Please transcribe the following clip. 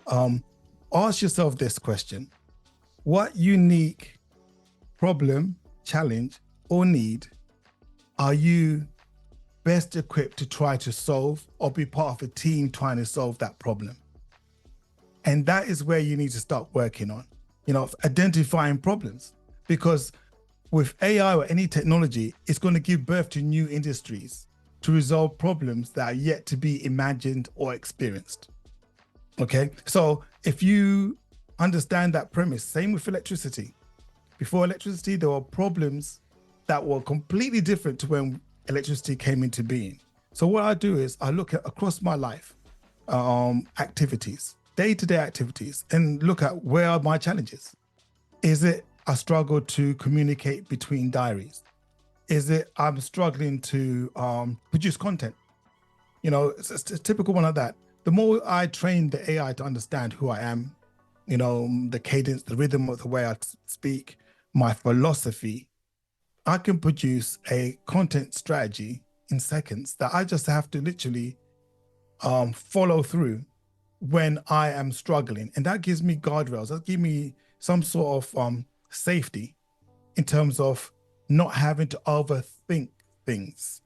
Ask yourself this question: what unique problem, challenge, or need are you best equipped to try to solve, or be part of a team trying to solve that problem? And that is where you need to start working on, identifying problems. Because with AI or any technology, it's going to give birth to new industries to resolve problems that are yet to be imagined or experienced. Okay. So if you understand that premise, same with electricity. Before electricity, there were problems that were completely different to when electricity came into being. So what I do is I look at across my life, activities, day-to-day activities, and look at where are my challenges. Is it I struggle to communicate between diaries? Is it I'm struggling to produce content? It's a typical one like that. The more I train the AI to understand who I am, the cadence, the rhythm of the way I speak, my philosophy, I can produce a content strategy in seconds that I just have to literally follow through when I am struggling. And that gives me guardrails. That gives me some sort of safety in terms of not having to overthink things.